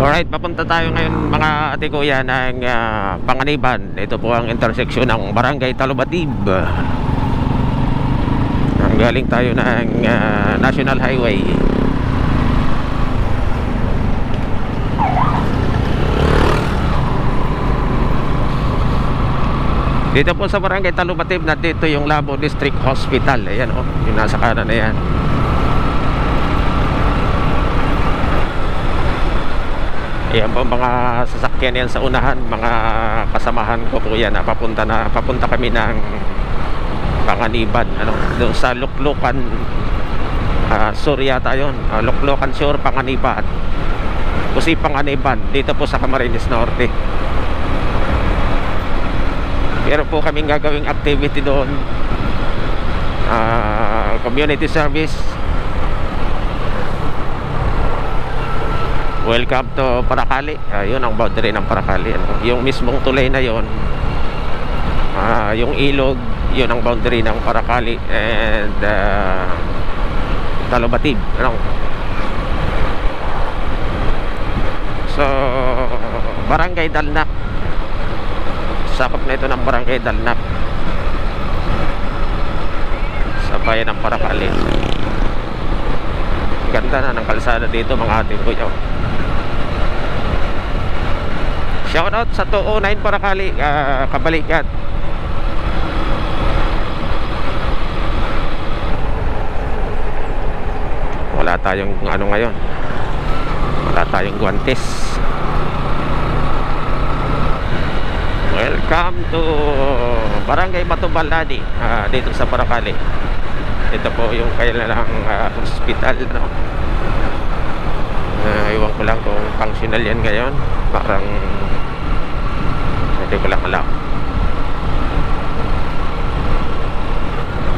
Alright, papunta tayo ngayon mga ate kuya ng Panganiban. Ito po ang intersection ng Barangay Talubatib. Galing tayo ng National Highway. Dito po sa Barangay Talubatib, dito yung Labo District Hospital. Ayan o, yung nasa kanan na yan. Ayan po mga sasakyan yan sa unahan. Mga kasamahan ko po yan. Papunta kami ng Panganiban, doon sa Luklukan Sur yata yun. Luklukan Sur, Panganiban. Kasi Panganiban, dito po sa Camarines Norte. Pero po kaming gagawing activity doon, community service. Welcome to Paracali. Yun ang boundary ng Paracali. Yung mismong tulay na yun, yung ilog, yun ang boundary ng Paracali and Talubatib. So, Barangay Dalnak. Sakop na ito ng Barangay Dalnak sa bayan ng Paracali. Ganda na ng kalsada dito mga ating kuya. Shoutout sa 209 Paracali, Kabalikat. Wala tayong ngayon. Wala tayong guantes. Welcome to Barangay Matubalani, dito sa Paracali. Ito po yung kailangang hospital, iwan ko lang kung functional yan ngayon. Parang hindi ko lang alam.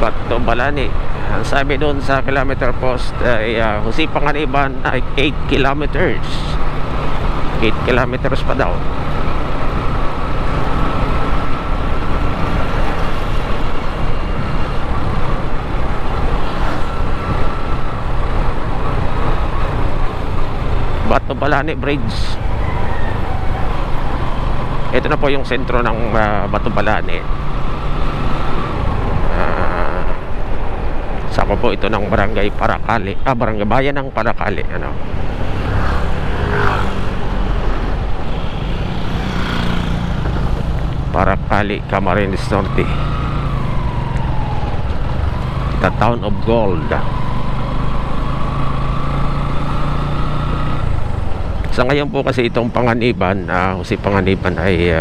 Bato Balani, ang sabi doon sa kilometer post ay Jose Panganiban ay 8 kilometers. 8 kilometers pa daw. Bato Balani Bridge. Ito na po yung sentro ng Bato Balani. Sako po ito ng Barangay Paracali. Barangay Bayan ng Paracali. Paracali, Camarines Norte. The Town of Gold. Sa ngayon po kasi itong Panganiban, si Panganiban ay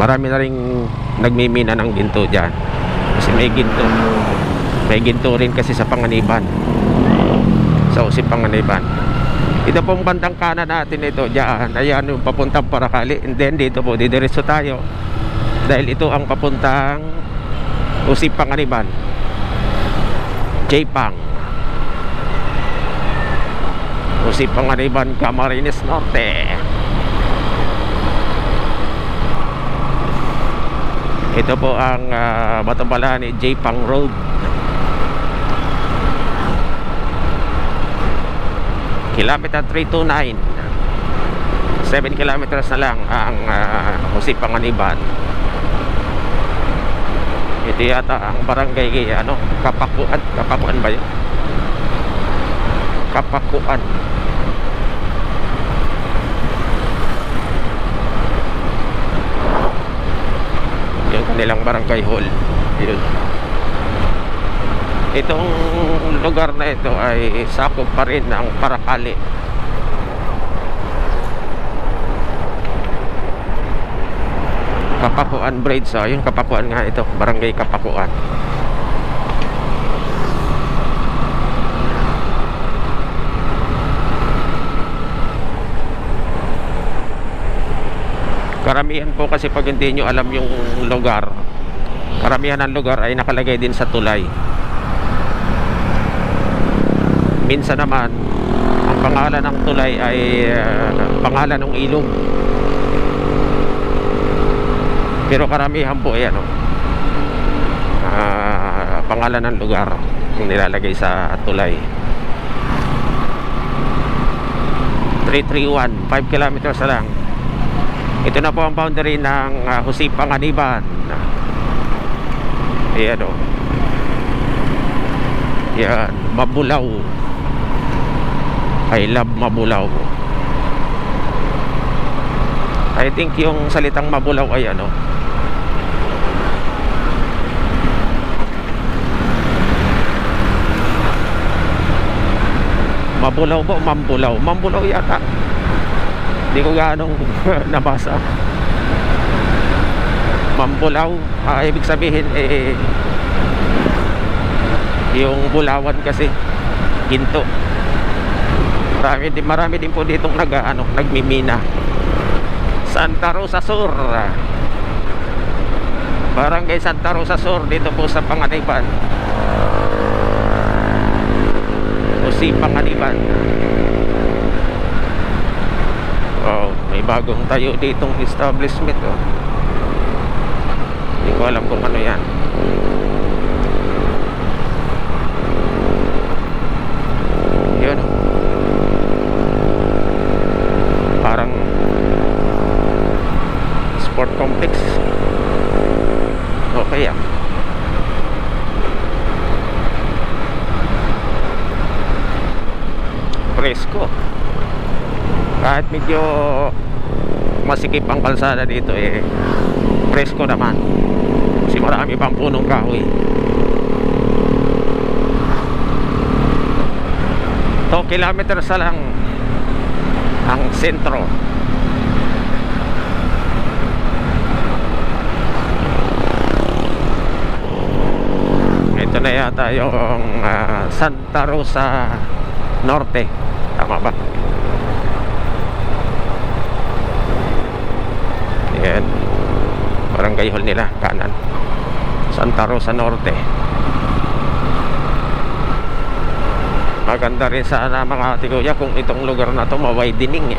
marami na rin nagmimina ng ginto dyan. Kasi may ginto rin kasi sa Panganiban, sa si Panganiban. Ito pong bandang kanan natin ito dyan, ayan yung papuntang Paracali. And then dito po, didiretso tayo dahil ito ang papuntang si Panganiban, J-Pang. Si Panganiban, Camarines Norte. Ito po ang Bato Balani J-Pang Road. Kilometer 329. 7 kilometers na lang ang si Panganiban. Ito yata ang barangay Kapakuan ba yun? Kapakuan. Yung kanilang barangay hall. Yun. Itong lugar na ito ay sakop pa rin ng Paracali. Kapakuan Bridge. Yung Kapakuan nga ito, barangay Kapakuan. Karamihan po kasi pag hindi nyo alam yung lugar, karamihan ng lugar ay nakalagay din sa tulay. Minsan naman ang pangalan ng tulay ay pangalan ng ilog. Pero karamihan po ayan, pangalan ng lugar yung nilalagay sa tulay. 331, 5 kilometers na lang. Ito na po ang boundary ng Jose Panganiban. Ayan o. Yan, Mabulaw. I love Mabulaw. I think yung salitang Mabulaw ay ano, Mabulaw po, Mambulaw. Mambulaw yata. Hindi ko ganong nabasa. Mambulaw, ibig sabihin yung Bulawan kasi ginto. Marami din po ditong nagmimina. Santa Rosa Sur. Barangay Santa Rosa Sur dito po sa Panganiban. Si Panganiban. Oh, may bagong tayo ditong establishment oh. Hindi ko alam kung ano yan. Yun oh. Parang sport complex. Okay ah. Presko. Kahit medyo masikip ang kalsada dito presko naman kasi marami pang punong kahoy. 2 kilometers na lang ang sentro. Ito na yata yung Santa Rosa Norte. Tama ba? Ayan. Barangay hall nila, kanan. Santa Rosa Norte. Maganda rin sana mga ate kuya kung itong lugar na to ma-widening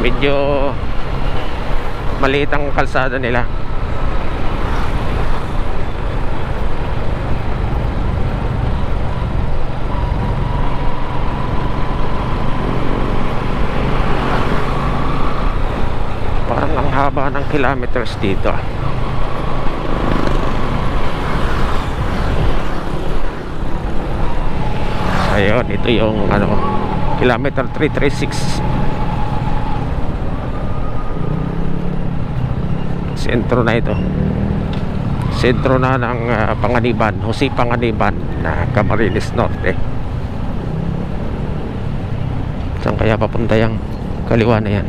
Medyo maliit ang kalsada nila. Haba ng kilometers dito. Ayun, ito yung kilometer 336. Sentro na ito. Sentro na ng Panganiban, Jose Panganiban na Camarines Norte. Saan kaya papunta yung kaliwa na yan?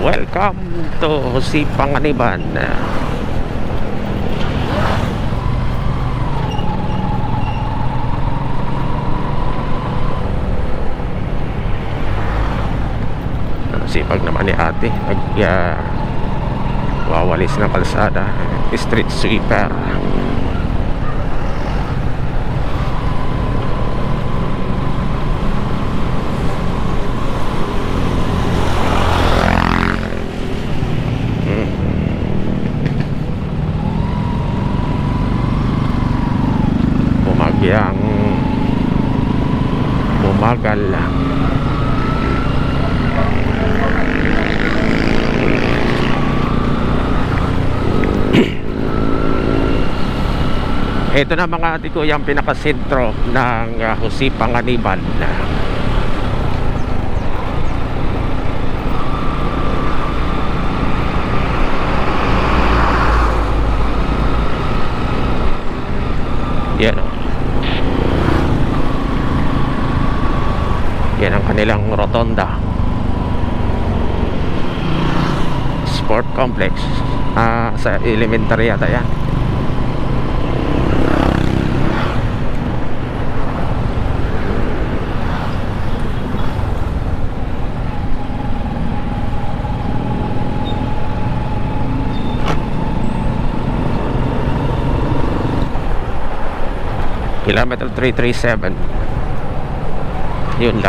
Welcome to Jose Panganiban. Sipag naman ni ate wawalis ng kalsada. Street sweeper. Yang bumagal ito na mga ate ko yung pinakasentro ng Jose Panganiban. Yan o. Yan ang kanilang rotonda. Sport complex. Sa elementary yata yan. Kilometer 337. yun,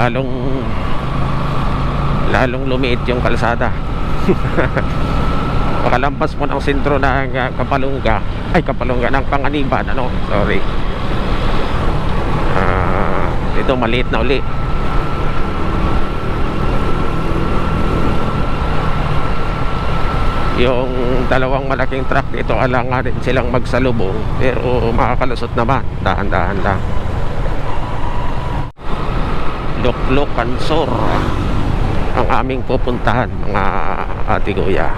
lalong lumiit yung kalsada. Pakalampas mo ng sentro ng Kapalungga ng Panganiban, sorry, ito maliit na uli. Yung dalawang malaking truck dito, alangan din silang magsalubong, pero makakalusot naman, dahan-dahan lang. Luklukan Sur ang aming pupuntahan, mga ate kuya.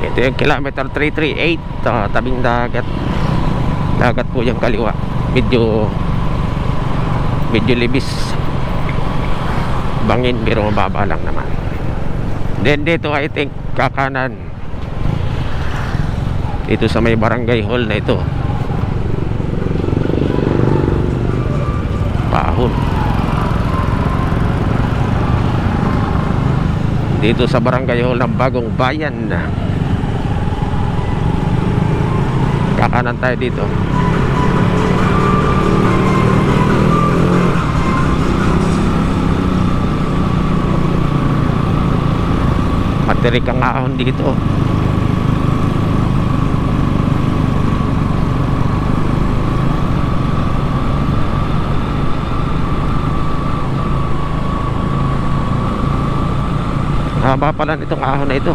Ito yung kilometer 338, tabing dagat po yung kaliwa. Medyo libis, bangin, pero mababa lang naman. Then dito I think kakanan dito sa may barangay hall na ito, Pahon. Dito sa barangay hall ng Bagong Bayan, kakanan tayo dito. Matirik ang ahon dito. Haba pala nitong ahon na ito.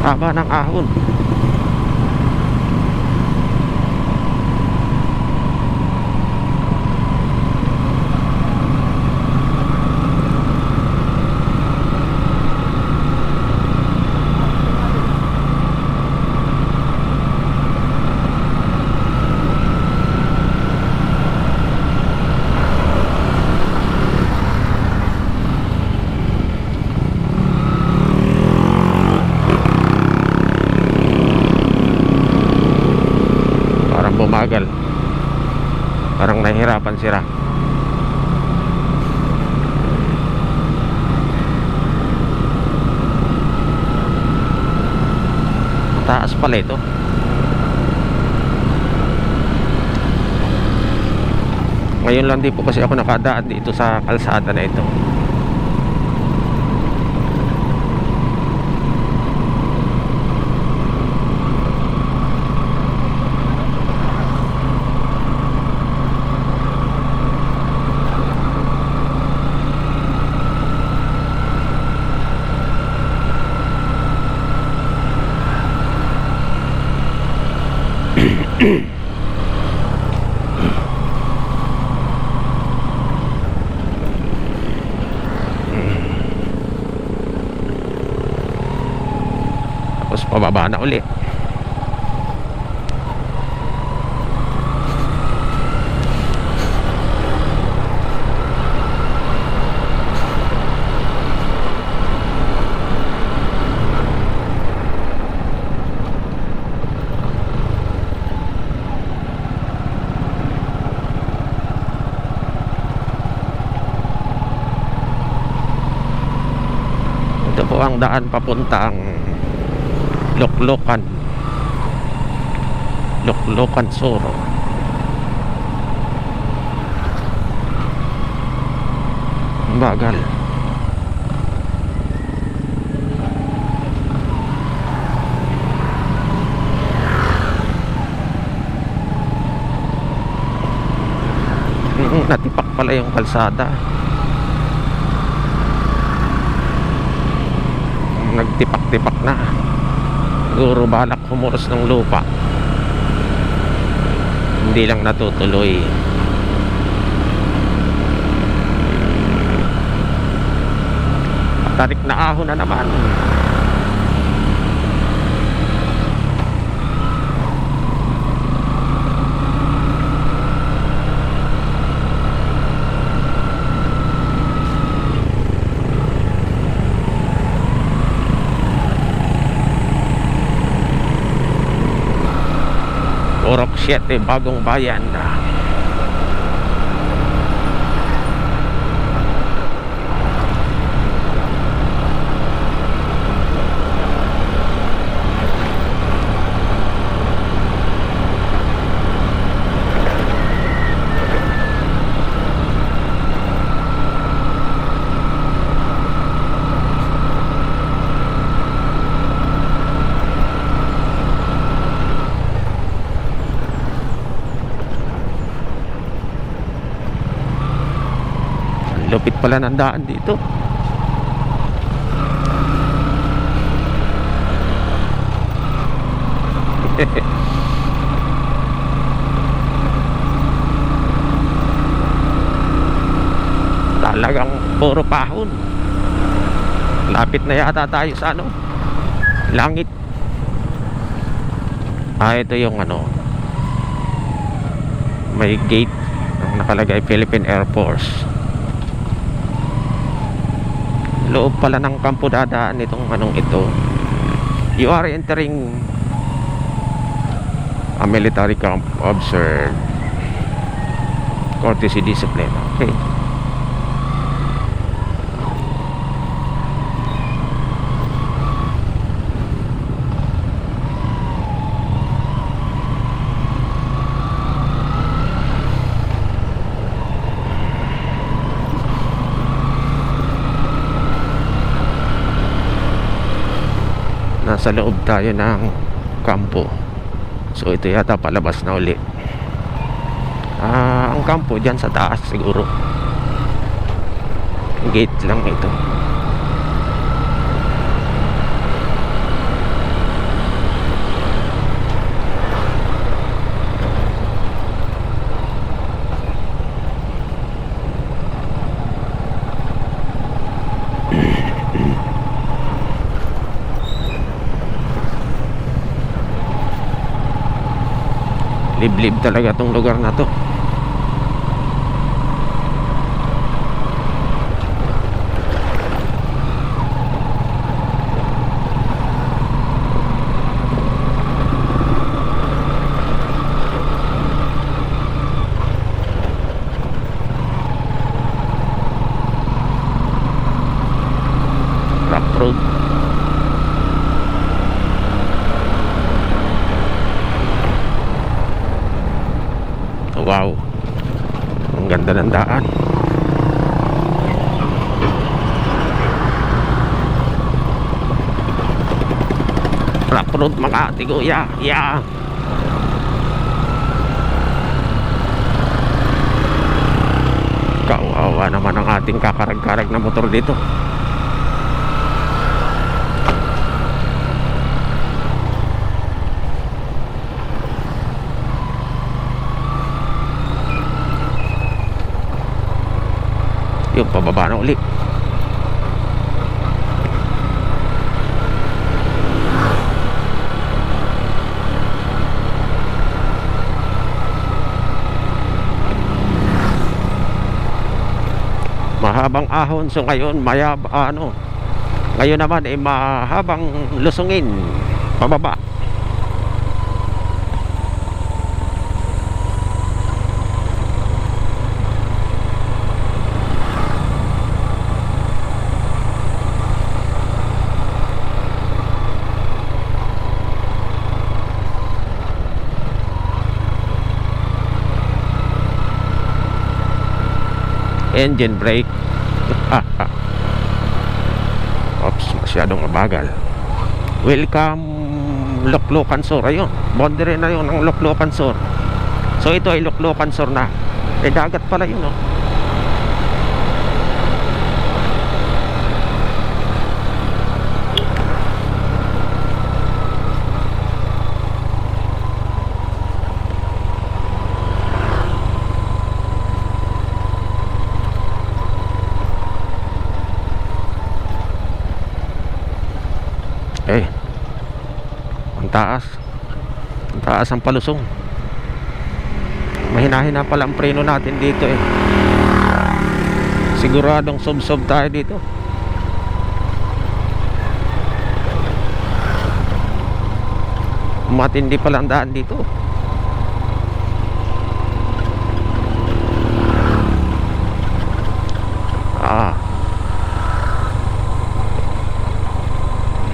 Haba ng ahon. Bumagal, parang nahihirapan sila. Taas pala ito. Ngayon lang din po kasi ako nakadaan dito sa kalsada na ito. Tapos pababa na uli. Ito po ang daan papuntang Luklukan Sur. Bagal. Natipak pala yung kalsada. nagtipak-tipak na. Siguro balak humuros ng lupa, hindi lang natutuloy. Tarik na ahon na naman. Orok 7, Bagong Bayan. Lupit pala ng daan dito. Talagang puro pahon. Lapit na yata tayo sa ano, langit. Ito yung ano, may gate ang nakalagay Philippine Air Force. Loob pala ng kampo dadaan itong anong ito. You are entering a military camp. Observe courtesy discipline. Okay. Nasa loob tayo ng kampo. So ito yata palabas na uli. Ang kampo dyan sa taas siguro. Gate lang ito. Liblib talaga tong lugar na to. Rock road. Wow, ang ganda ng daan. Rock road Makati, kuya. Yeah. Kawawa naman ang ating kakarag-karag na motor dito. Yung pababa na ulit. Mahabang ahon. So ngayon ngayon naman ay mahabang lusungin pababa. Engine brake. Oops, masyadong mabagal. Welcome Loklokan Sur. Ayun, boundary na yun ng Loklokan Sur. So ito ay Loklokan Sur na. Dagat pala yun, oh. taas. Ang taas ang palusong. Mahina-hina pala ang preno natin dito eh. Siguradong sob-sob tayo dito. Matindi pala ang daan dito.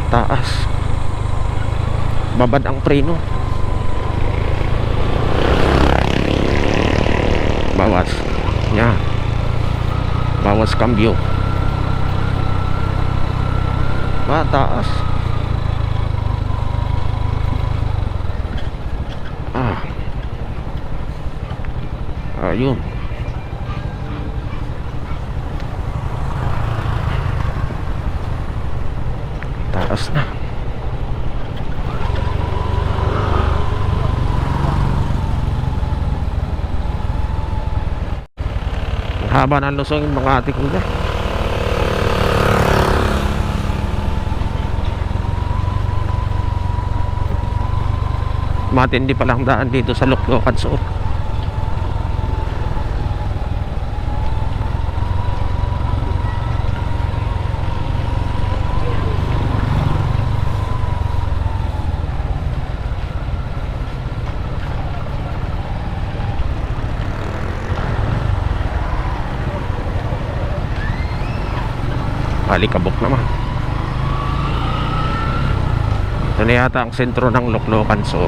Taas. Babad ang preno. Bawas. Yan. Bawas cambio. Taas. Ayun. Taas na. Ang haba ng lusong mga ate kuya. Matindi palang daan dito sa Luklokan Sur. Alikabok naman. Ito na yata ang sentro ng Luklokan Sur.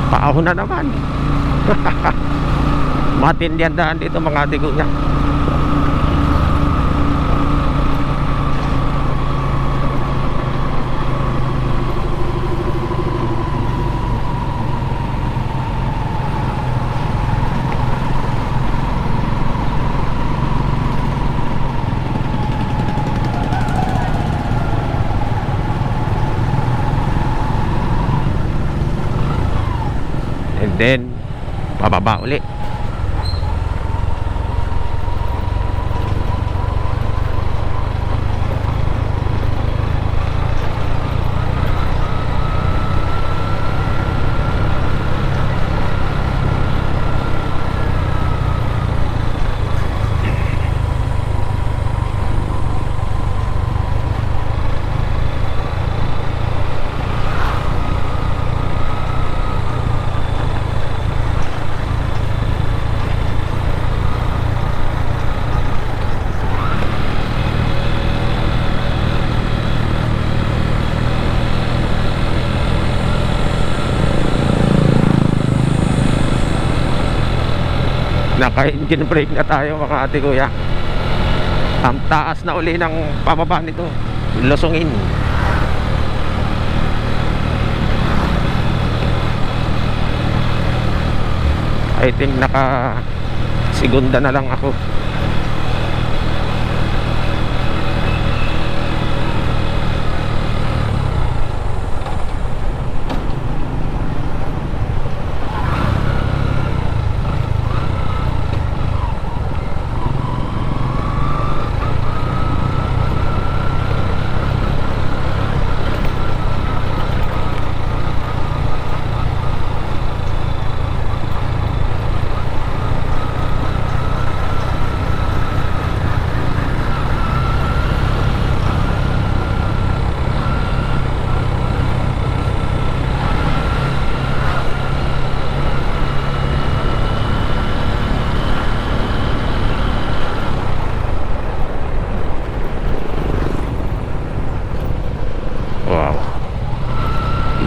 Paahon na naman. Matindi ang daan dito mga ate kuya. And then pababa uli. Naka-engine brake na tayo mga ate kuya. Ang taas na uli ng pababa nito, Lusungin. I think naka segunda na lang ako.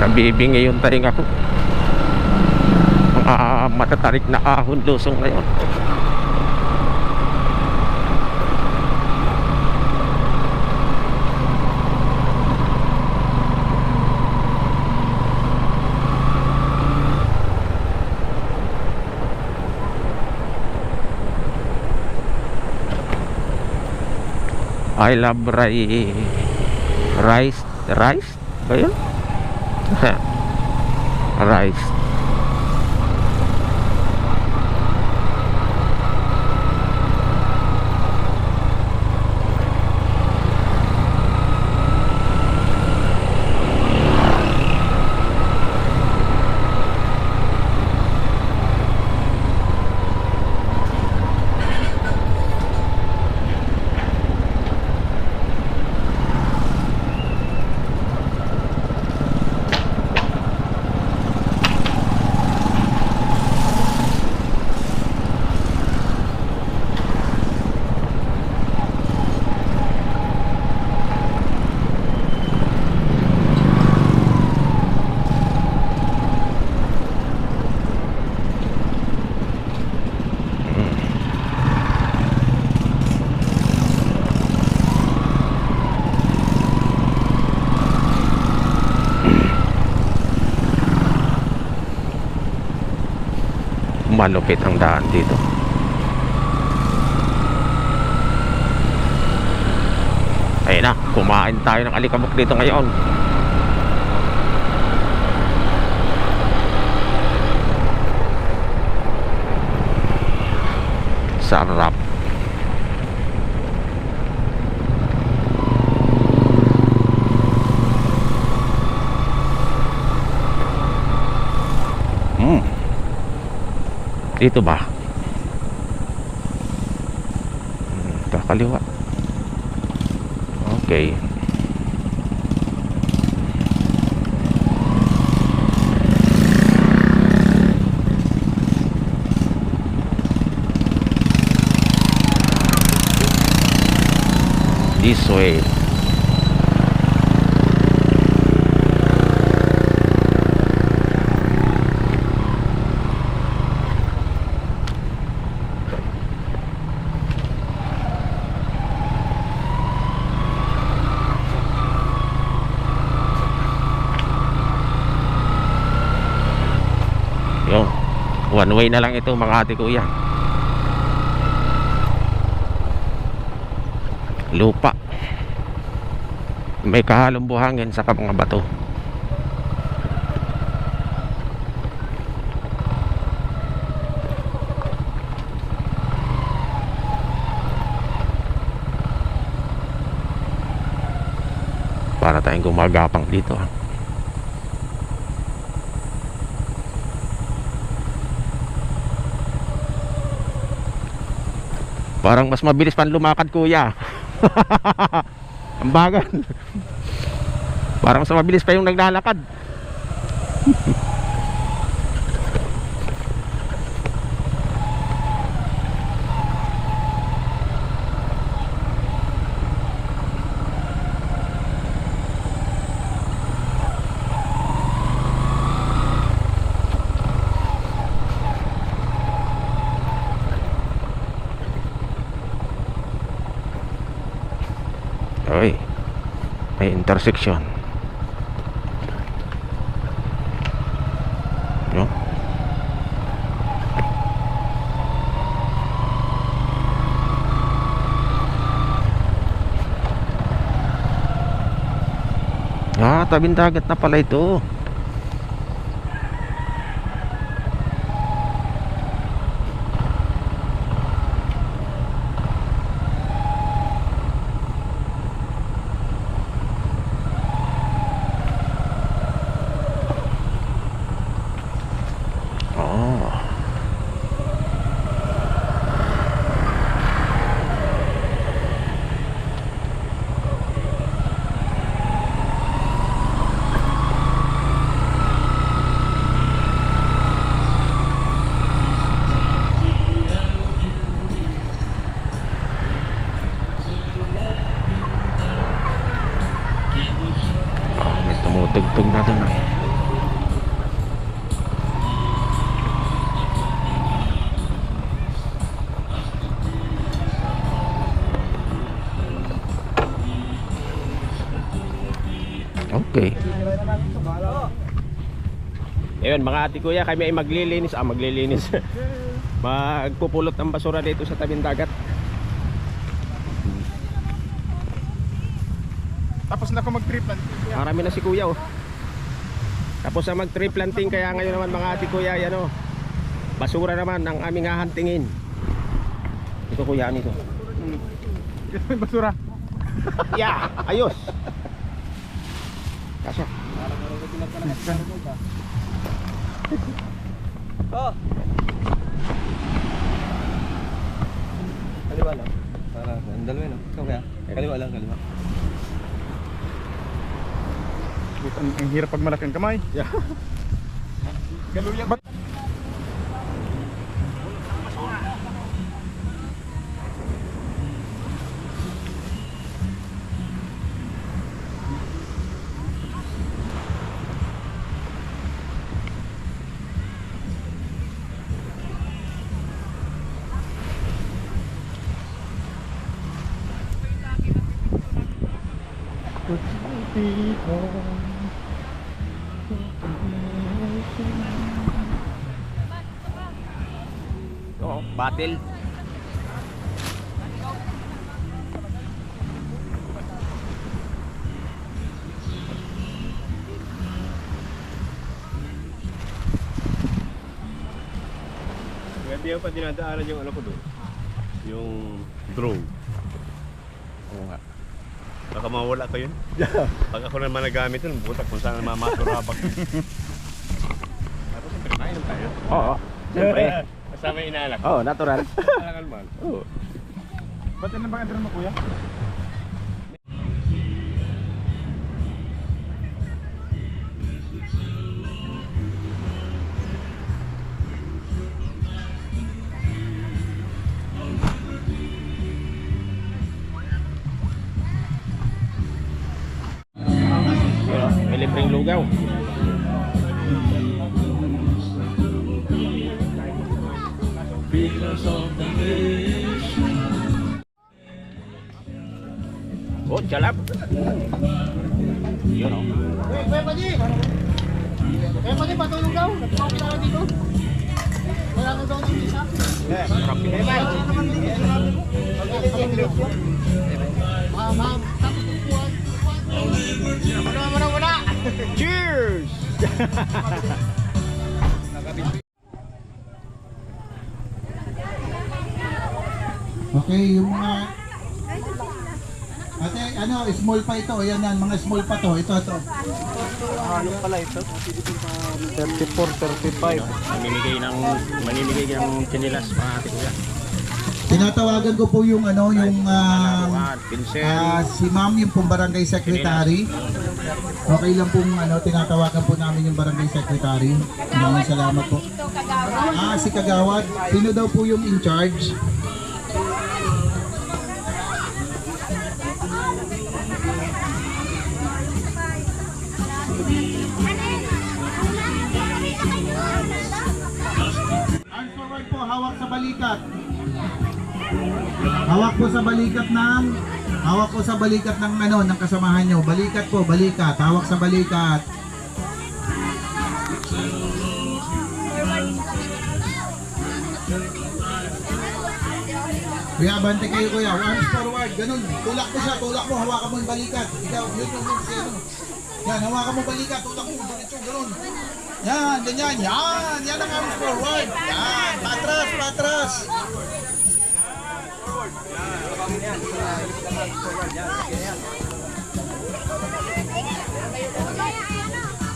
Nabibingi yung taring ako. Matatarik na ahon lusong ngayon. I love rice. Rice ba yun? Rice. Malupit ang daan dito. Ayun na, kumain tayo ng alikabok dito ngayon. Sarap. Dito ba? Kakaliwa. Okay. This way. Yung one way na lang ito mga ate kuya. Lupa. May kahalong buhangin sa mga bato. Para tayong gumagapang dito. Parang mas mabilis pan lumakad kuya. Ang bagal. Parang mas mabilis pa yung naglalakad. Oy, may intersection. No? Tabing dagat na pala ito. Tugtog na doon. Okay. Ayun mga ate kuya, kami ay maglilinis. Magpupulot ng basura dito sa tabing dagat. Tapos na ako mag-tree planting. Marami na si kuya oh. Tapos na mag tree planting, kaya ngayon naman mga ate kuya, yan oh. Basura naman ang aming hahantingin. Ito kuya, ano ito? Ito yung basura. Yeah, ayos. Kasya. Oh. Kaliwa lang. Para ang dalawa no. Ikaw kaya? Kaliwa lang, kaliwa. Ang hirap pag malaki ang kamay. Yeah. Galuyan. Ba't? Oo, battle. Hindi pa dinadaanan yung ano ko doon. Yung drone. Oo nga. Baka mawala ko yun. Pag ako naman nagamit yun, butak kung saan mamaturabak. Tapos siyempre, mainom tayo. Oo, siyempre. Kasama yung inaalak. Oo, natural. Alangan man. Oo. Ba't yan ang bang entran mo kuya? May libreng lugaw. Oh, jalap. Yun oh. Kuya Padi! Kuya Padi, patulong daw. Nagpapakita ka dito. Wala nang daw ng isa. Ma'am, tapos upuan. Wala. Cheers! Okay, yung mga... Ate, ano, small pa ito. Ayan yan, mga small pa to. Ito. Ano pala ito? 34, 35. Mamimigay ng chinilas mga ate kuya. Tinatawagan ko po yung ano, yung Pinsel. si ma'am, yung pong barangay secretary. Okay lang pong ano, tinatawagan po namin yung barangay secretary. Maraming salamat po. Si Kagawad. Sino daw po yung in charge? Arms forward po, hawak sa balikat. Hawak po sa balikat ng ano, ng kasamahan nyo. Balikat po, balikat. Hawak sa balikat. Kuya, bante kayo kuya. Arms forward, ganun. Tulak mo siya, tulak mo. Hawakan mo yung balikat. Ikaw, yun. Yan, hawakan mo balikat. Tulak mo, ganito, ganun. Yan, ganyan. Yan ang arms forward. Yan, patras.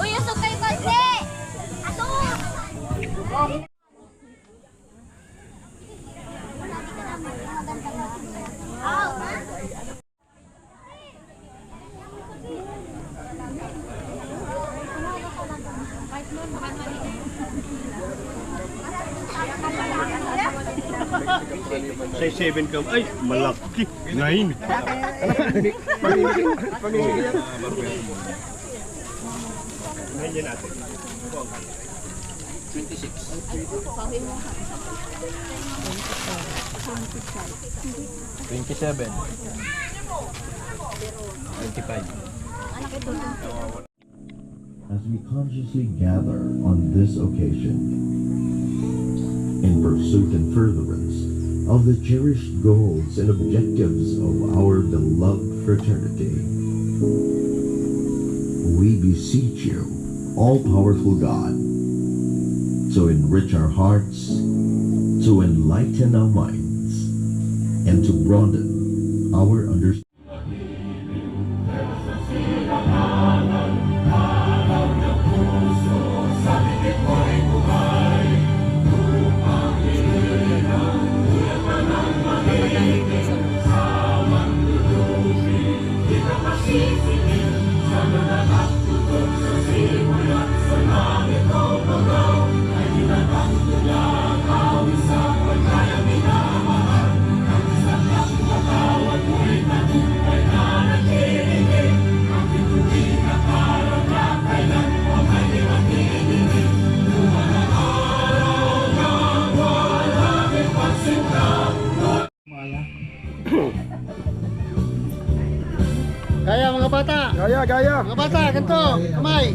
Uy, usok kayo kasi! Ato! Say 7 ka. Ay, malaki. 9. Nandiyan natin. 27. 25. As we consciously gather on this occasion in pursuit and furtherance of the cherished goals and objectives of our beloved fraternity, We beseech you, all-powerful God, to enrich our hearts, to enlighten our minds, and to broaden our understanding. Gaya mga bata! Gaya, gaya. Mga bata, ganito! Kamay!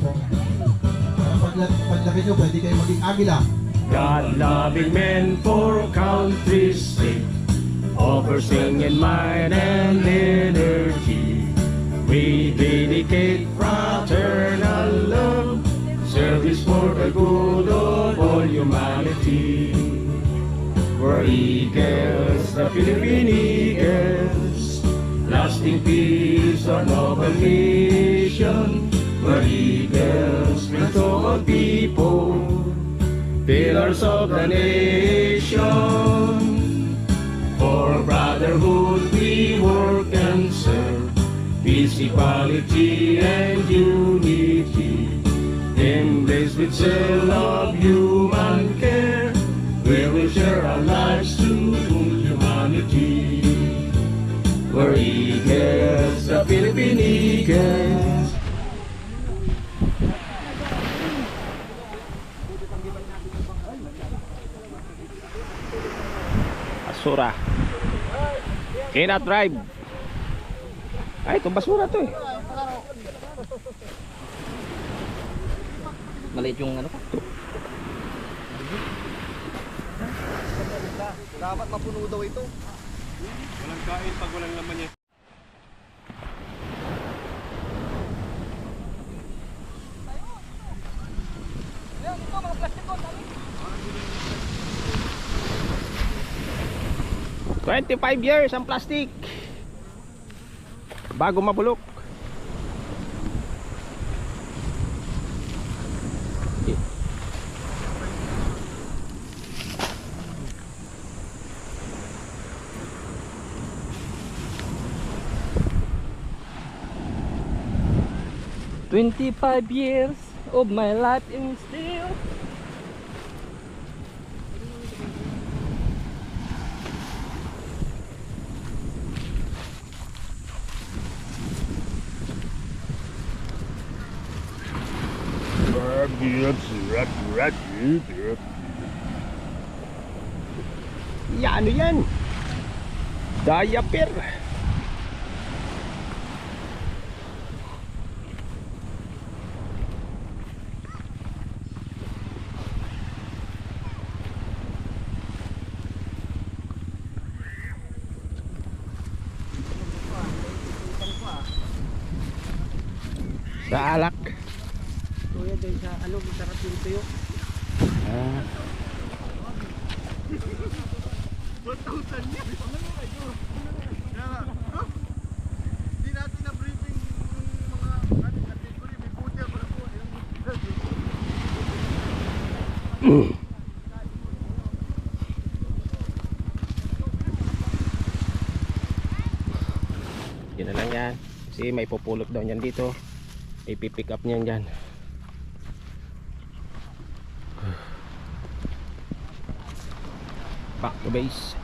Paglaki nyo, pwede kayo maging agila. God-loving men for country's sake, offering in mind and energy. We dedicate fraternal love, service for the good of all humanity. We're eagles, the Philippine Eagles, lasting peace, our noble mission. We're eagles, friends of all people, pillars of the nation. For brotherhood we work and serve, peace, equality, and unity. Embraced with zeal of human care, we will share our lives to humanity. We're eagles, the Philippine Eagles. Basura. Cannot drive. Ay, itong basura to eh. Maliit yung ano pa. Dapat mapuno daw ito. Walang kain pag walang laman yan. Ayan, 25 years ang plastic. Bago mabulok. "25 years of my life in still." Ya, ano yan? Diaper. Sa alak. Kuya, dahil sa ano, masarap yung tuyo. Ah. Hindi natin na-briefing yung mga category. May puti ako na po. Yun na lang yan. Kasi may pupulot daw niyan dito. May pipick up niyan dyan. Back to base.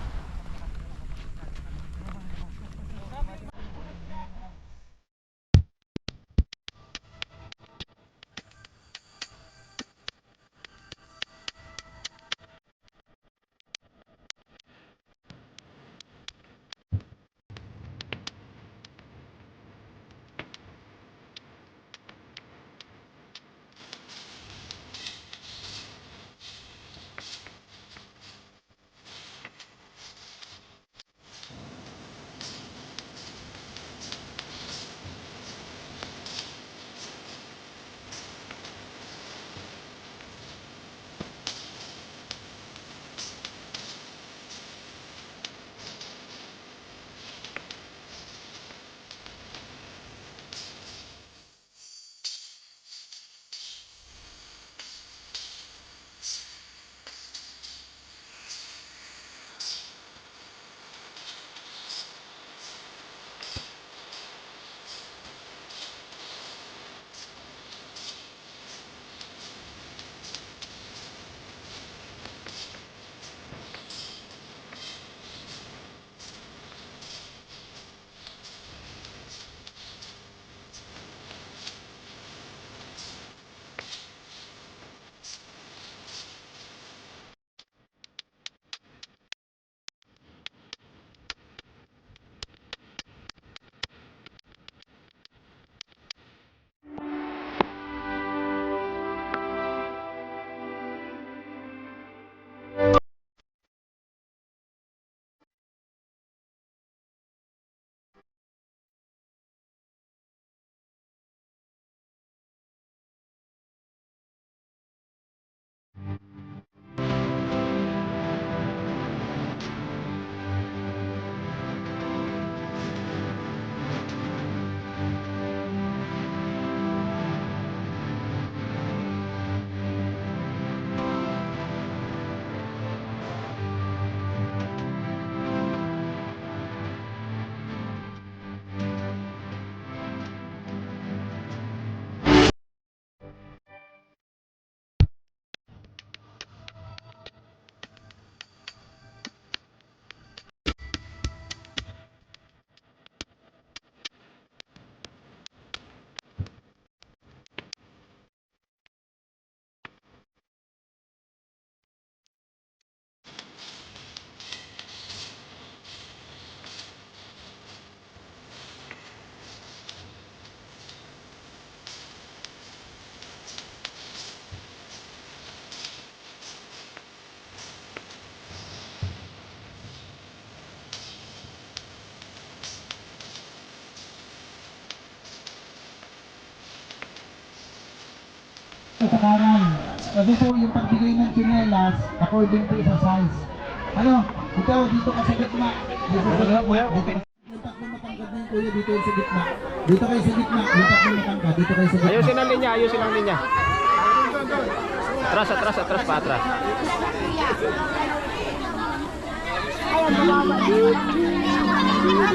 Takaran. Kasi po yung pagbigay ng chinelas according to sa size. Ano? Ikaw dito ka sa gitna. Dito sa gitna. Yung tatlong matangkad na yung kuya dito yung sa gitna. Dito kayo sa gitna. Yung tatlong matangkad. Dito kayo sa gitna. Ayusin ang linya, ayusin ang linya. Atras, atras, atras pa, atras. Ayaw,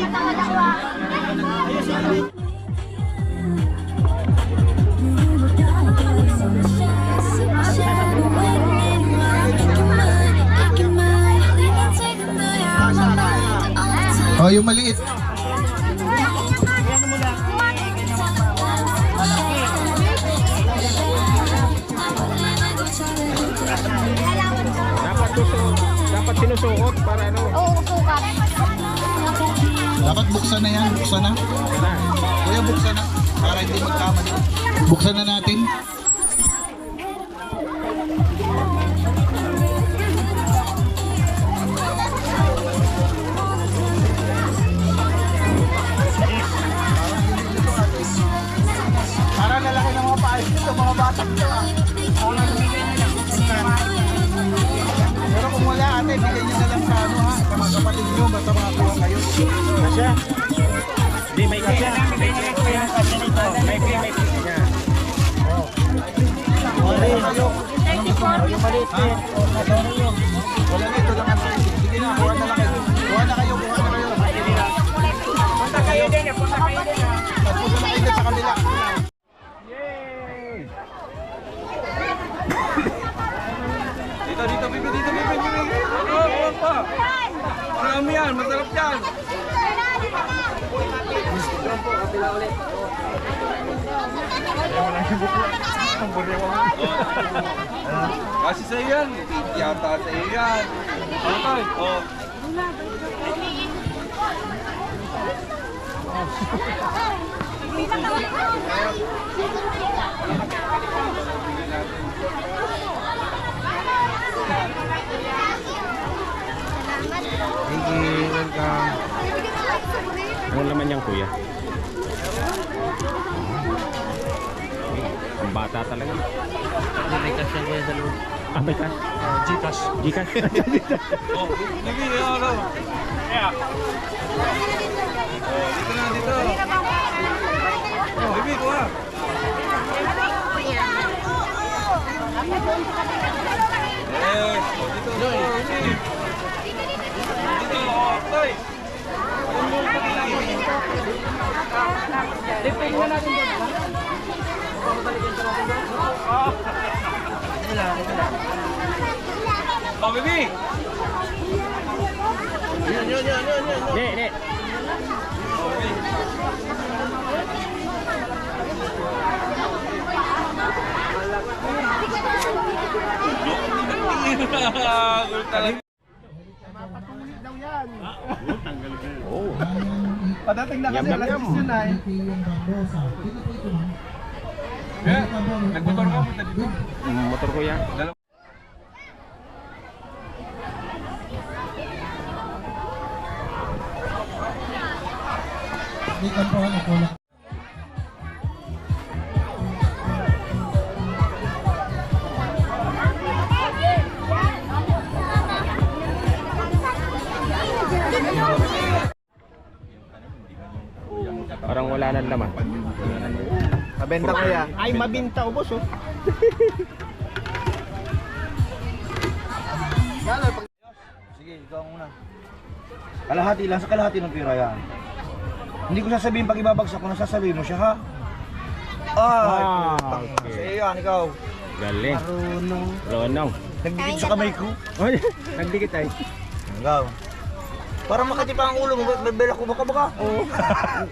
babawa. Oh, yung maliit. Dapat sinusuot para ano. Oo, sukat. Dapat buksan na yan. Buksan na. Kuya, buksan na. Para hindi magkamali. Buksan na natin. Para lalaki ng mga paayos dito, mga batang dito. Pero kung wala ate, bigay nyo na lang sa ano ha, sa mga kapatid nyo, basta makakuha kayo. Kasya? Di may kaya. May kaya. Wala kayo. Yung maliit din. Wala na ito lang ang sige na, kuha na lang kayo. Kuha na kayo, kuha na kayo. Punta kayo din, punta kayo din. Punta na kayo sa kabila. Dito, bibi, dito, bibi. Oo, pa. Marami yan, masarap yan. Kasi sa yan, yata sa yan. Okay, oh. Ano naman yan, kuya? Ang bata talaga. May cash yan kuya sa loob. Ah, may cash? Gcash. Gcash? Oh, bibi, ano? Yeah. Oh, dito na, dito. Oh, bibi, kuha. Yes, oh, dito, bibi. Dito, oh, toy. Oh, bibi. Ne, ne. Oh. Padating na kasi alas 10 yun ay. Nagmotor ka, punta dito. Motor ko yan. Ikan po ako lang. Parang wala nang laman. Mabenta ko yan. Ay, mabinta ubos oh. Sige, ikaw ang una. Kalahati lang, sa kalahati ng pera yan. Hindi ko sasabihin pag ibabagsak ko, nasasabihin mo siya ha. Okay. Sa iyo yan, ikaw. Galing. Ronong. Nagdikit sa kamay ko. Oy, nagdikit ay. Ikaw. Para makati pa ang ulo mo, bebela ko baka. Oo.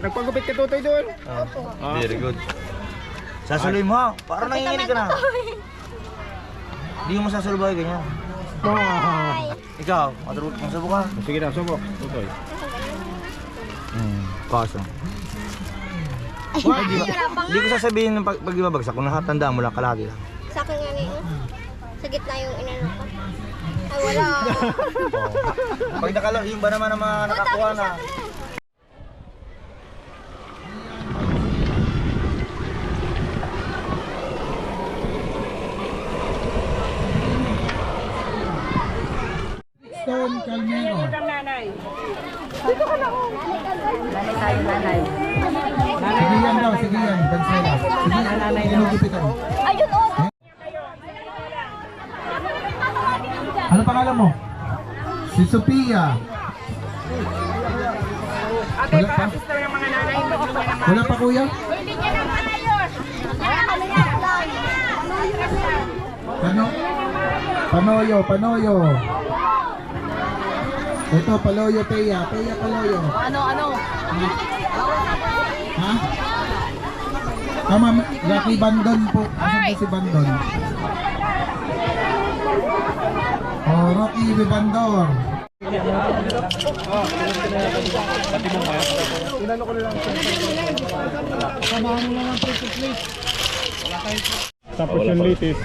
Nagpagupit ka tutoy doon. Very good. Sasaluhin mo ha, para nanginginig ka na. Hindi mo masasalubay ganyan. Ikaw, maturot kang sabok ha. Sige na, subok. Tutoy. Kaso. Hindi ko sasabihin ng pag ibabagsak, kung nakatandaan mo lang kalahati lang. Sa akin nga ngayon. Sa gitna yung inano ko. Ay, wala. Pag yung ba naman ang mga nakakuha na. Sige yan daw, sige yan, Valenzuela. Sige, inugupitan. Ayun, oh. Ano pangalan mo? Si Sophia. Wala pa? Wala pa kuya? Panoyo. Ito, Paloyo, Peya, Paloyo. Ano? Ha? Ma'am, Lucky Bandon po. Asan po si Bandon? Oh, Rocky Bandor. Tapos yung litis.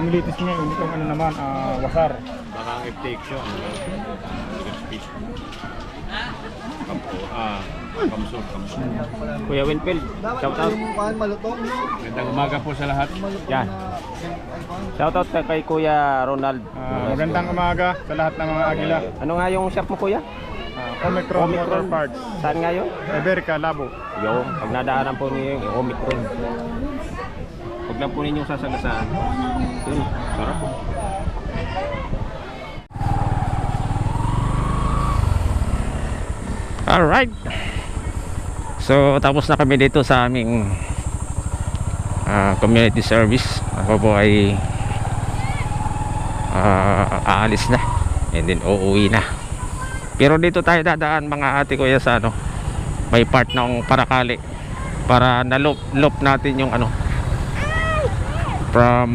Yung litis niya, yung ano naman, wasar. Baka ang FTX yun. Kamsur. Kuya Winfield, shout out. Magandang umaga po sa lahat. Yan. Shout out kay Kuya Ronald. Magandang umaga sa lahat ng mga agila. Ano nga yung shop mo kuya? Omicron Motor Parts. Saan nga yun? Iberica, Labo. Yung pag nadaanan po niyo yung Omicron. Huwag lang po ninyong sasagasaan. Yun, sarap po. Alright. So tapos na kami dito sa aming community service. Ako po ay aalis na and then uuwi na. Pero dito tayo dadaan mga ate kuya sa ano, may part ng Paracali para na-loop natin yung ano from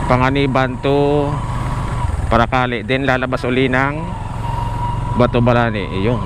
Panganiban to Paracali, then lalabas uli ng Batobalani. Yun.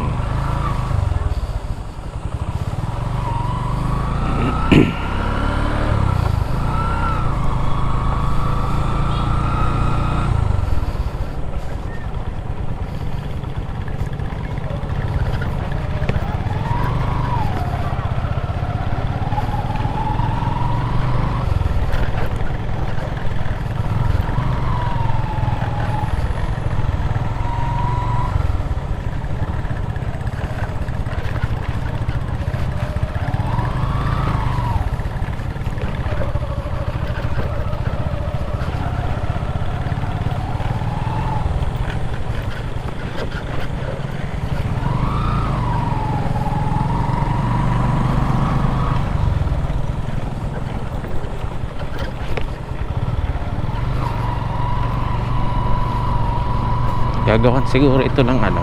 Gagawan siguro ito ng ano,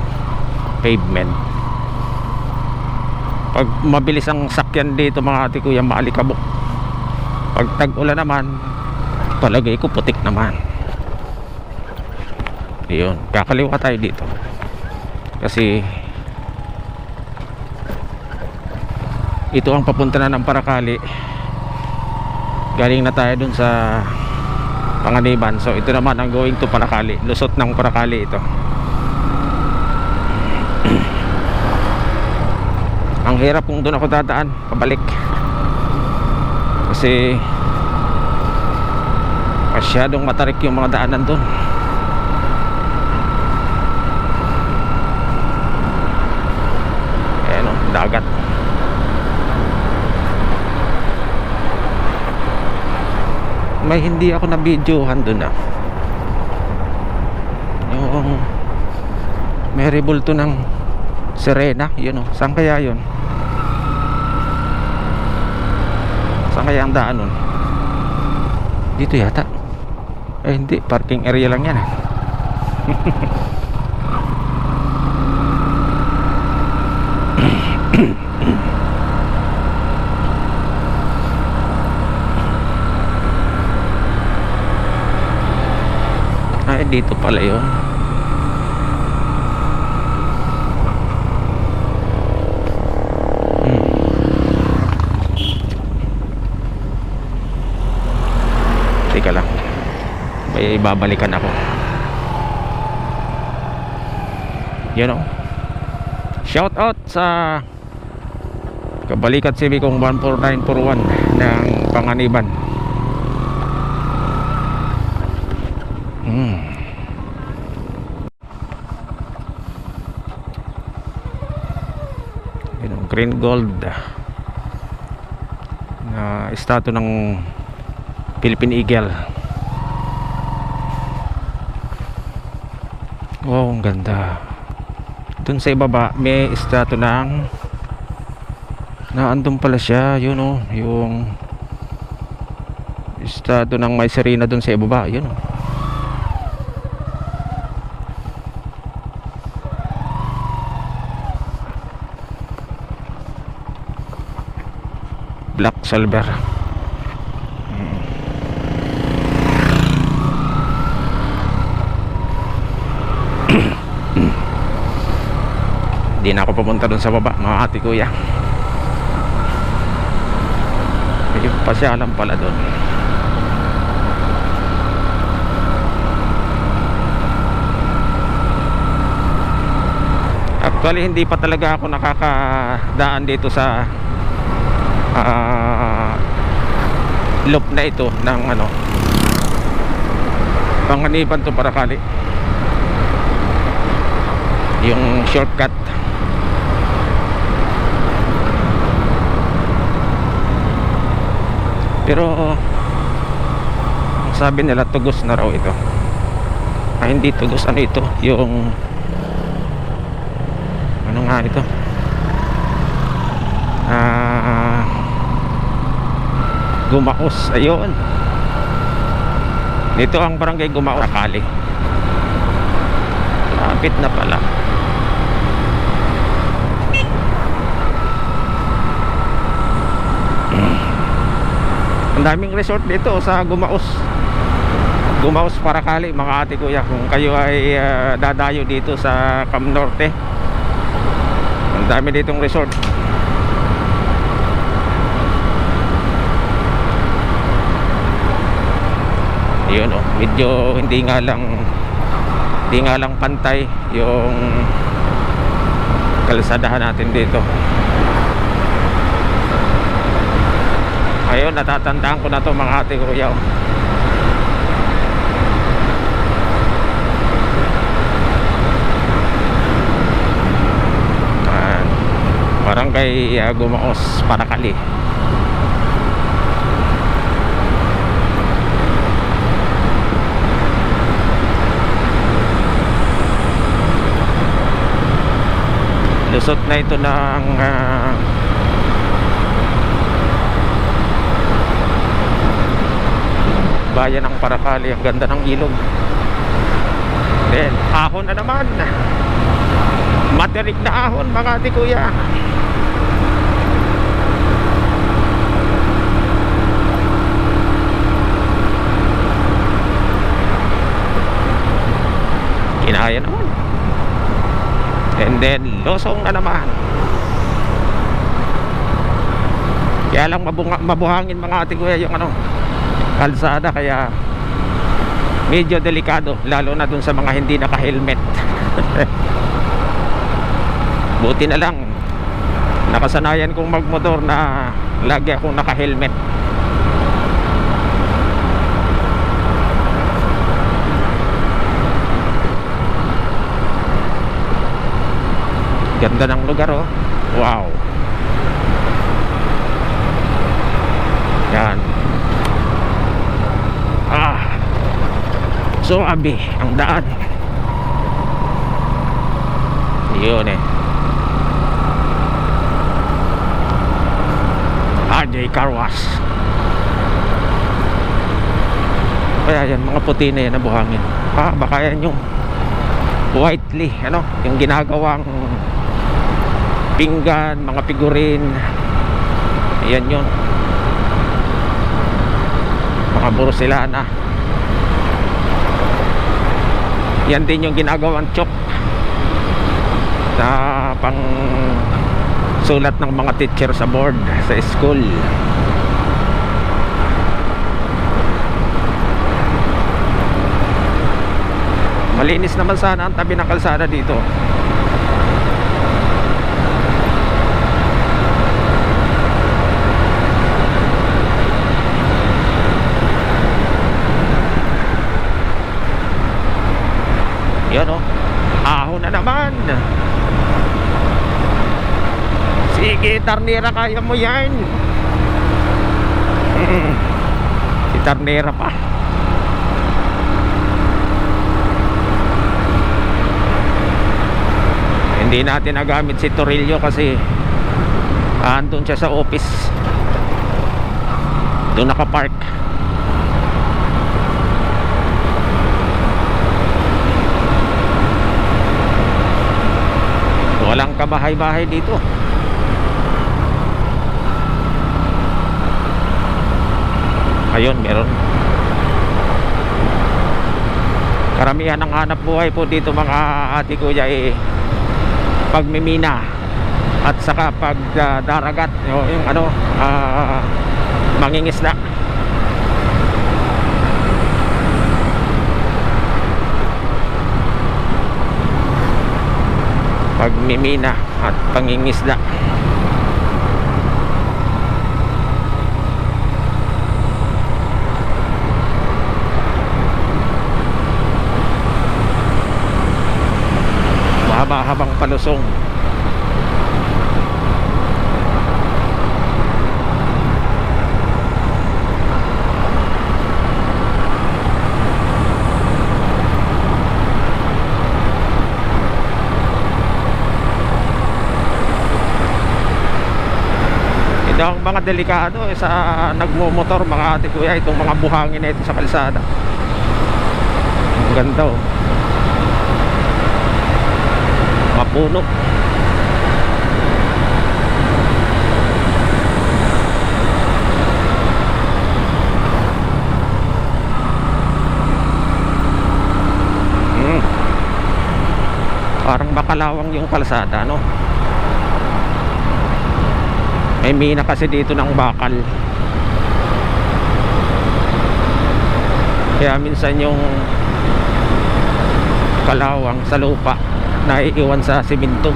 pavement. Pag mabilis ang sakyan dito mga ate kuya, maalikabok. Pag tag-ulan naman, palagay ko putik naman. Yun, kakaliwa tayo dito kasi ito ang papunta na ng Paracali. Galing na tayo dun sa Panganiban, so ito naman ang going to Paracali, lusot ng Paracali ito. Ang hirap kung doon ako dadaan pabalik kasi masyadong matarik yung mga daanan doon. Ayan o, dagat. May hindi ako na videohan doon ah. Yung may rebulto ng Serena, yun o. Saan kaya yun? Saan kaya ang daan nun? Dito yata. Eh hindi, parking area lang yan ah. Ay, dito pala yun. Teka lang, may babalikan ako. Yun o. Shout out sa Kabalikat CB kong 14941 ng Panganiban. Green Gold na estado ng Philippine Eagle. Wow, ang ganda. Dun sa ibaba may estado ng andun pala siya, yun oh, yung estado ng May Serena dun sa ibaba, yun oh. Black silver. Di na ako pupunta dun sa baba, mga ate kuya. May pasyalan pala dun. Actually hindi pa talaga ako nakakadaan dito sa loop na ito ng ano, Panganiban to Paracali, yung shortcut. Pero sabi nila tugos na raw ito. Hindi tugos, ano ito, yung ano nga ito, Gumaos, ayun. Dito ang barangay Gumaos, Paracali. Lapit na pala. Ang daming resort dito sa Gumaos. Gumaos, Paracali, mga ate kuya. Kung kayo ay dadayo dito sa Cam Norte, ang dami ditong resort. Yun oh, medyo hindi nga lang pantay yung kalsadahan natin dito. Ayun, natatandaan ko na to, mga ate kuya. Barangay Gumaos, Paracali. Lusot na ito ng bayan ng Paracali. Ang ganda ng ilog. Then ahon na naman, materik na ahon, mga ate kuya. Kinaya naman. And then losong na naman. Kaya lang mabuhangin, mga ate kuya, yung ano, kalsada, kaya medyo delikado, lalo na dun sa mga hindi naka-helmet. Buti na lang nakasanayan kong magmotor na lagi akong naka-helmet. Ganda ng lugar oh. Wow. Yan. So abi ang daan. Yun eh. RJ Car Wash. Kaya yan, mga puti na yan na buhangin. Baka yan yung Whiteley, ano, yung ginagawang pinggan, mga figurin. Ayan yun, mga Borselana. Yan din yung ginagawang chok na pang sulat ng mga teacher sa board sa school. Malinis naman sana ang tabi ng kalsada dito. Yan o, ahon na naman. Sige, Tarnera, kaya mo yan. Si Tarnera pa. Hindi natin nagamit si Torillo kasi andun siya sa office. Doon nakapark. Walang kabahay-bahay dito. Ayun, meron. Karamihan ng hanap buhay po dito mga ate kuya pagmimina at saka pagdaragat, yung ano, mangingisda. Pagmimina at pangingisda. Mahaba-habang palusong. Ito ang mga delikado sa nagmumotor mga ate kuya, itong mga buhangin na ito sa kalsada. Ang ganda oh. Mapuno. Parang makalawang yung kalsada, no? May mina kasi dito ng bakal. Kaya minsan yung kalawang sa lupa naiiwan sa simento.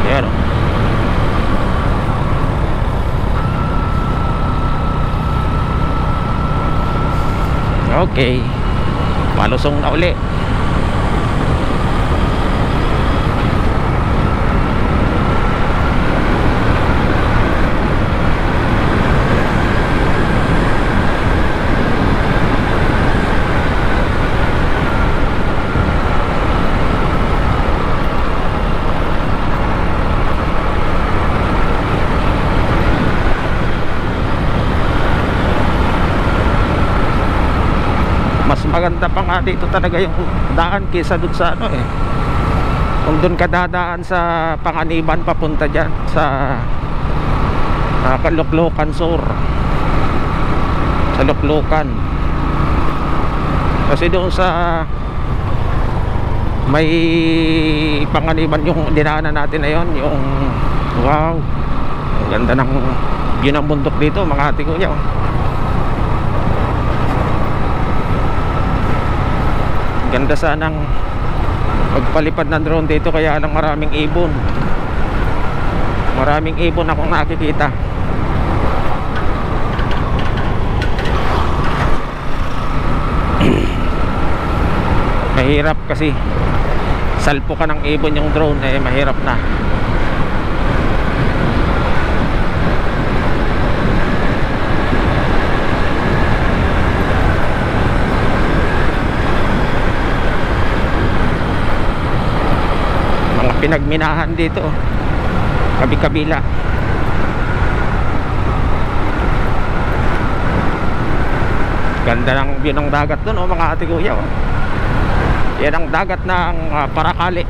Yan. Okay. Palusong na uli. Mas maganda pa nga dito talaga yung daan kaysa dun sa ano eh. Kung dun ka dadaan sa Panganiban papunta dyan sa Luklukan Sur, sa Luklukan. Kasi doon sa may Panganiban yung dinaanan natin na yun, yung wow, ang ganda ng view ng bundok dito mga ate kuya. Ganda sanang magpalipad ng drone dito, kaya lang maraming ibon. Maraming ibon akong nakikita. Mahirap kasi salpo ka ng ibon yung drone eh, mahirap na. Pinagminahan dito kabi-kabila. Ganda ng view ng dagat doon oh mga ate kuya oh. Yan ang dagat ng Paracale.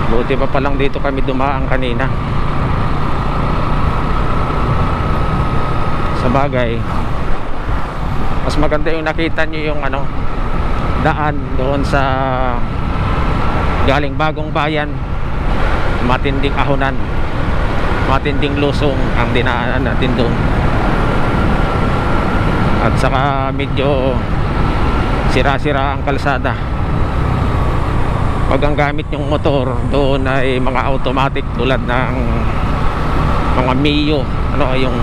Buti pa palang dito kami dumaan kanina. Sa bagay, mas maganda yung nakita nyo yung ano, daan doon sa galing Bagong Bayan, matinding ahonan, matinding lusong ang dinaanan natin doon. At saka medyo sira-sira ang kalsada. Pag ang gamit yung motor doon ay mga automatic tulad ng mga Mio, ano yung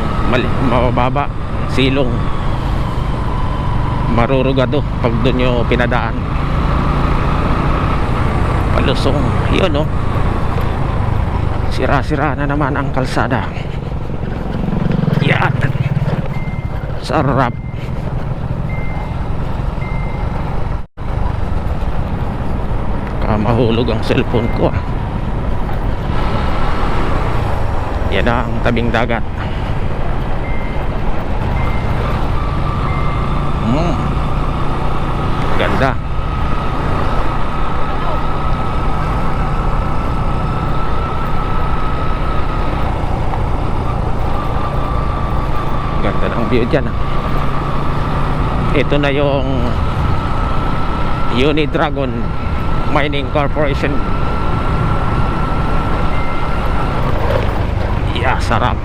mababa, silong, marurugado pag doon yung pinadaan. Palusong, yun no, sira-sira na naman ang kalsada. Yan, sarap. Mahulog ang cellphone ko. Yan ang tabing dagat. Ganda. Ganda ng view dyan. Ito na yung Unidragon Mining Corporation. Yeah, sarap.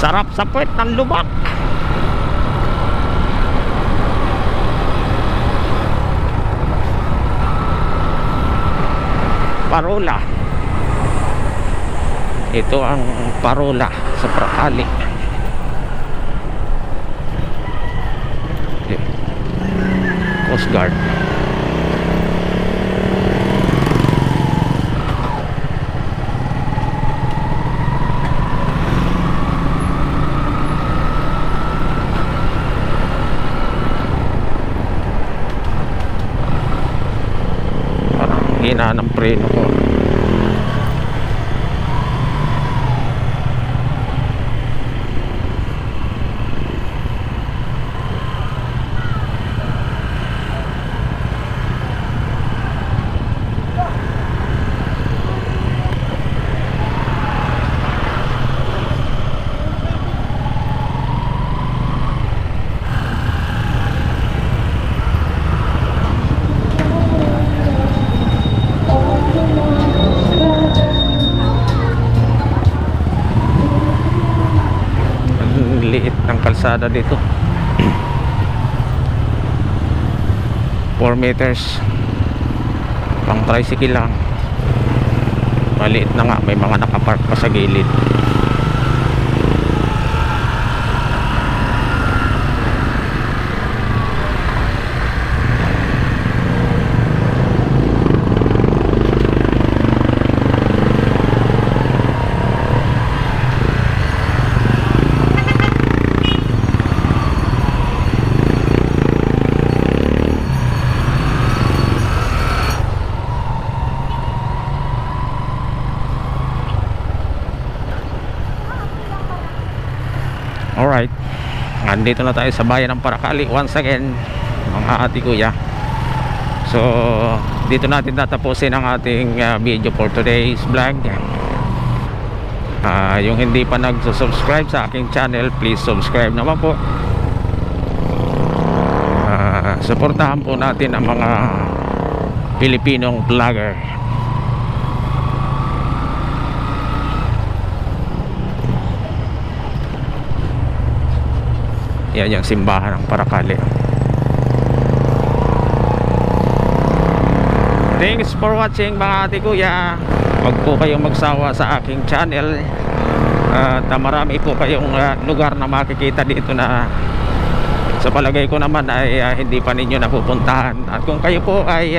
Sarap sa puwet ng lubak. Parola. Ito ang parola sa Prakali. Coast Guard. Parang hina ng preno ko. Liit ng kalsada dito. 4 meters pang tricycle lang. Maliit na nga, may mga nakapark pa sa gilid. Alright, nandito na tayo sa bayan ng Paracali once again, mga ate kuya. So dito natin tatapusin ang ating video for today's vlog. Yung hindi pa nagsusubscribe sa aking channel, please subscribe naman po. Suportahan po natin ang mga Pilipinong vlogger. Yan yung simbahan ng Paracali. Thanks for watching mga ate kuya. Huwag po kayong magsawa sa aking channel. At marami po kayong lugar na makikita dito na sa palagay ko naman ay hindi pa ninyo napupuntahan. At kung kayo po ay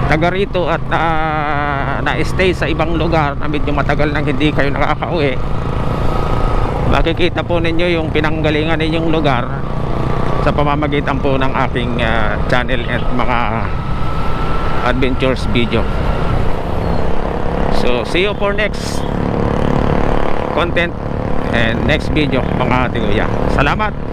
taga rito at na-stay sa ibang lugar na medyo matagal nang hindi kayo nakakauwi, makikita po ninyo yung pinanggalingan ninyong lugar sa pamamagitan po ng aking channel at mga adventures video. So see you for next content and next video mga ate kuya. Salamat.